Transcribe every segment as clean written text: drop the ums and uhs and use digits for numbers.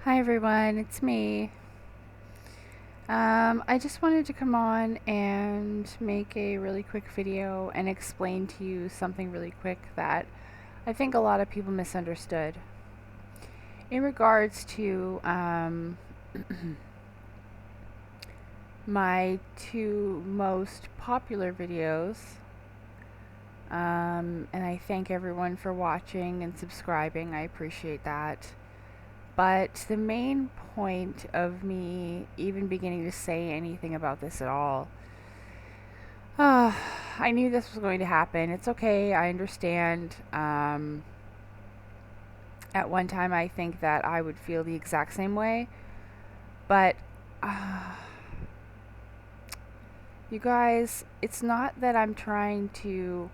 Hi everyone, it's me. I just wanted to come on and make a really quick video and explain to you something really quick that I think a lot of people misunderstood. In regards to my two most popular videos, and I thank everyone for watching and subscribing, I appreciate that. But the main point of me even beginning to say anything about this at all, I knew this was going to happen. It's okay, I understand. At one time, I think that I would feel the exact same way. But, you guys, it's not that I'm trying to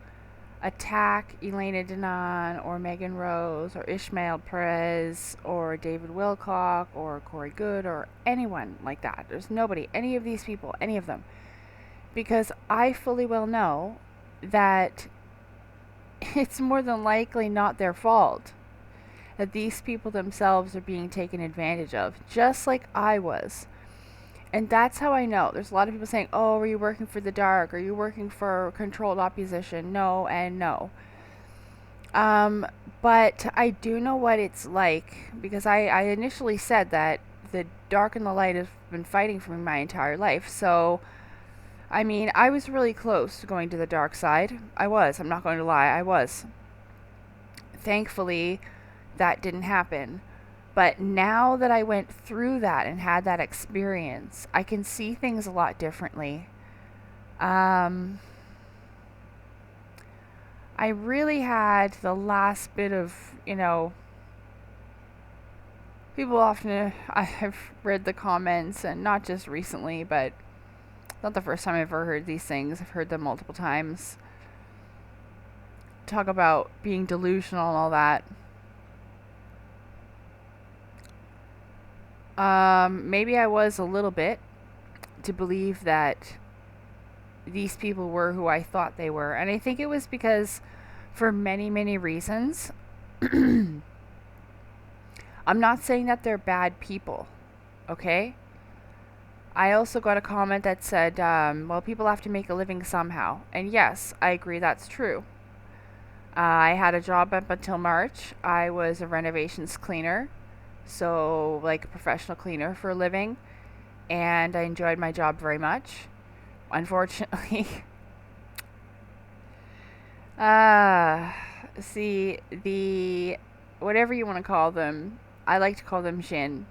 attack Elena Denon or Megan Rose or Ishmael Perez or David Wilcock or Corey Good or anyone like that. There's nobody, any of these people, any of them. Because I fully well know that it's more than likely not their fault. That these people themselves are being taken advantage of, just like I was. And that's how I know. There's a lot of people saying, oh, are you working for the dark? Are you working for controlled opposition? No and no. But I do know what it's like, because I initially said that the dark and the light have been fighting for me my entire life. So, I mean, I was really close to going to the dark side. I was. I'm not going to lie. I was. Thankfully, that didn't happen. But now that I went through that and had that experience, I can see things a lot differently. I really had the last bit of, people often, I've read the comments, and not just recently, but not the first time I've ever heard these things. I've heard them multiple times. Talk about being delusional and all that. Maybe I was a little bit to believe that these people were who I thought they were. And I think it was because, for many, many reasons, I'm not saying that they're bad people, okay? I also got a comment that said, well, people have to make a living somehow. And yes, I agree that's true. I had a job up until March. I was a renovations cleaner, so like a professional cleaner for a living, and I enjoyed my job very much. Unfortunately, see, the whatever you want to call them, I like to call them Jinn.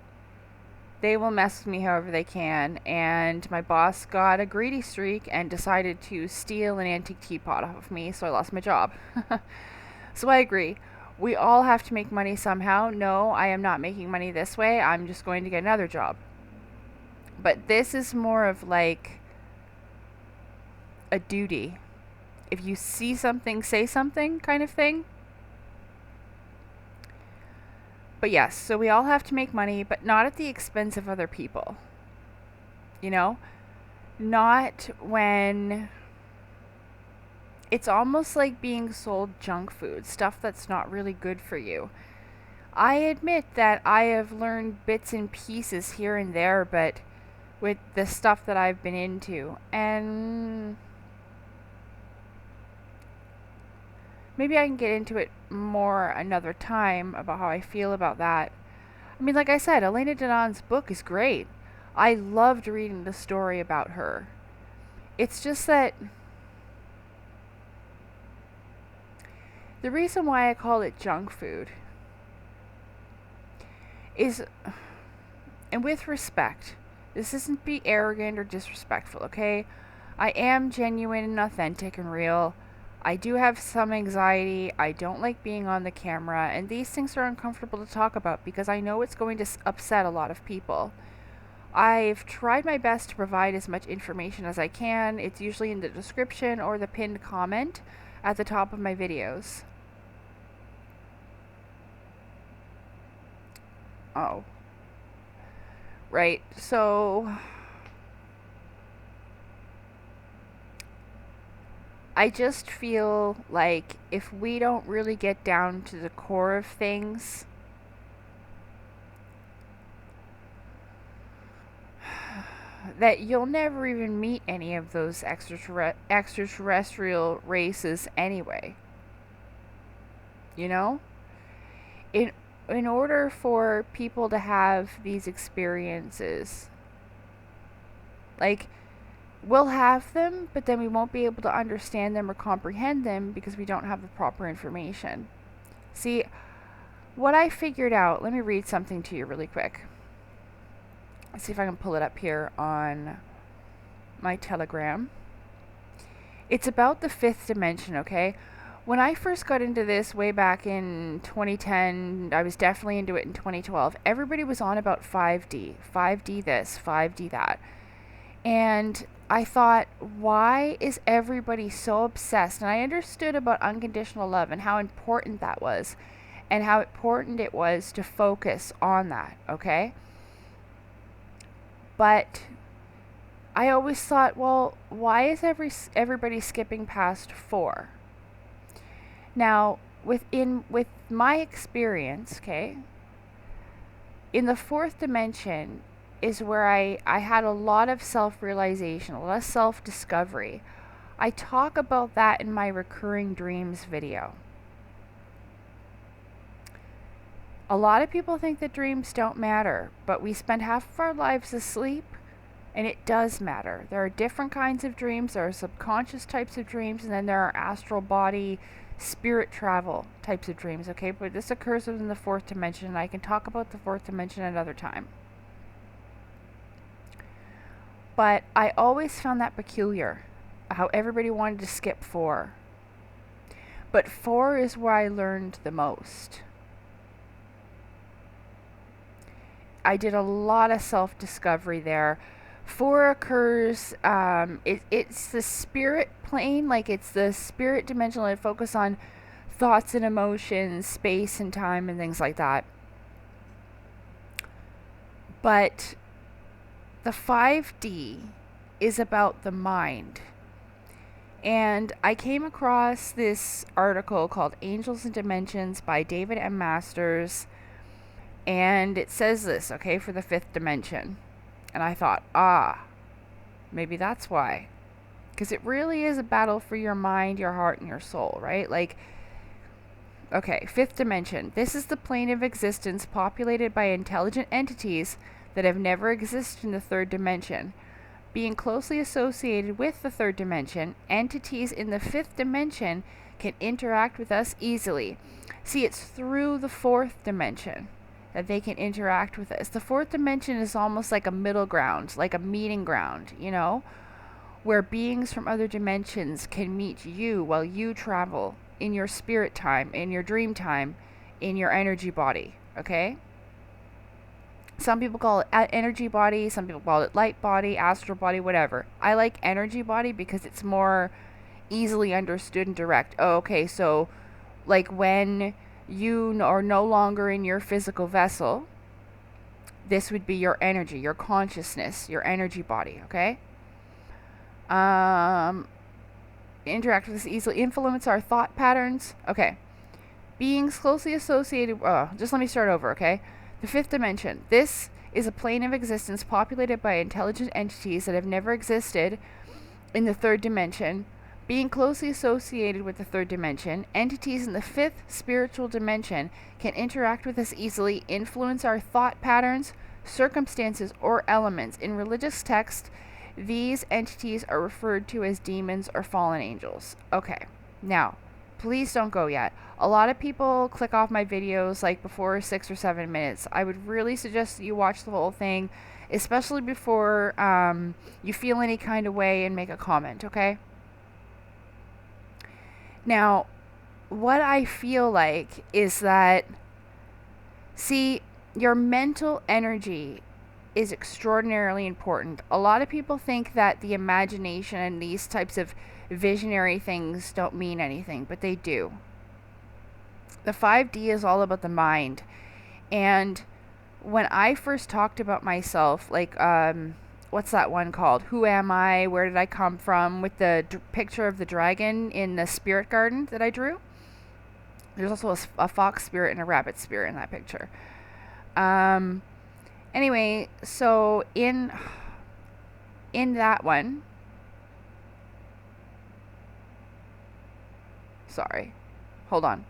They will mess with me however they can, and my boss got a greedy streak and decided to steal an antique teapot off of me, so I lost my job. So I agree. We all have to make money somehow. No, I am not making money this way. I'm just going to get another job. But this is more of like a duty. If you see something, say something kind of thing. But yes, so we all have to make money, but not at the expense of other people. You know? Not when it's almost like being sold junk food, stuff that's not really good for you. I admit that I have learned bits and pieces here and there, but with the stuff that I've been into, and maybe I can get into it more another time about how I feel about that. I mean, like I said, Elena Danon's book is great. I loved reading the story about her. It's just that the reason why I call it junk food is, and with respect, this isn't be arrogant or disrespectful, okay? I am genuine and authentic and real. I do have some anxiety. I don't like being on the camera, and these things are uncomfortable to talk about because I know it's going to upset a lot of people. I've tried my best to provide as much information as I can. It's usually in the description or the pinned comment at the top of my videos. Oh. Right, so I just feel like if we don't really get down to the core of things, that you'll never even meet any of those extraterrestrial races anyway. You know? In in order for people to have these experiences, like, we'll have them, but then we won't be able to understand them or comprehend them because we don't have the proper information. See, what I figured out, let me read something to you really quick. Let's see if I can pull it up here on my Telegram. It's about the fifth dimension, okay? When I first got into this way back in 2010, I was definitely into it in 2012. Everybody was on about 5D. 5D this, 5D that. And I thought, why is everybody so obsessed? And I understood about unconditional love and how important that was, and how important it was to focus on that, okay? But I always thought, well, why is everybody skipping past 4? Now, with my experience, okay, in the fourth dimension is where I had a lot of self-realization, a lot of self-discovery. I talk about that in my recurring dreams video. A lot of people think that dreams don't matter, but we spend half of our lives asleep, and it does matter. There are different kinds of dreams. There are subconscious types of dreams, and then there are astral body, spirit travel types of dreams, okay? But this occurs within the fourth dimension, and I can talk about the fourth dimension another time. But I always found that peculiar, how everybody wanted to skip 4. But 4 is where I learned the most. I did a lot of self-discovery there. 4 occurs, it's the spirit plane, like it's the spirit dimension. I focus on thoughts and emotions, space and time and things like that. But the 5D is about the mind. And I came across this article called Angels and Dimensions by David M. Masters. And it says this, okay, for the fifth dimension. And I thought, maybe that's why. Because it really is a battle for your mind, your heart, and your soul, right? Like, okay, fifth dimension. This is the plane of existence populated by intelligent entities that have never existed in the third dimension. Being closely associated with the third dimension, entities in the fifth dimension can interact with us easily. See, it's through the fourth dimension that they can interact with us. The fourth dimension is almost like a middle ground, like a meeting ground, you know, where beings from other dimensions can meet you while you travel in your spirit time, in your dream time, in your energy body, okay? Some people call it energy body, some people call it light body, astral body, whatever. I like energy body because it's more easily understood and direct. Oh, okay, so like when you are no longer in your physical vessel, this would be your energy, your consciousness, your energy body, okay? Interact with us easily, influence our thought patterns. Okay. Beings closely associated, just let me start over, okay? The fifth dimension. This is a plane of existence populated by intelligent entities that have never existed in the third dimension. Being closely associated with the third dimension, entities in the fifth spiritual dimension can interact with us easily, influence our thought patterns, circumstances, or elements. In religious texts, these entities are referred to as demons or fallen angels. Okay, now, please don't go yet. A lot of people click off my videos like before 6 or 7 minutes. I would really suggest that you watch the whole thing, especially before you feel any kind of way and make a comment, okay? Now, what I feel like is that, see, your mental energy is extraordinarily important. A lot of people think that the imagination and these types of visionary things don't mean anything, but they do. The 5D is all about the mind. And when I first talked about myself, like, what's that one called? Who am I? Where did I come from? With the picture of the dragon in the spirit garden that I drew. There's also a fox spirit and a rabbit spirit in that picture. Anyway, so in that one, sorry, hold on.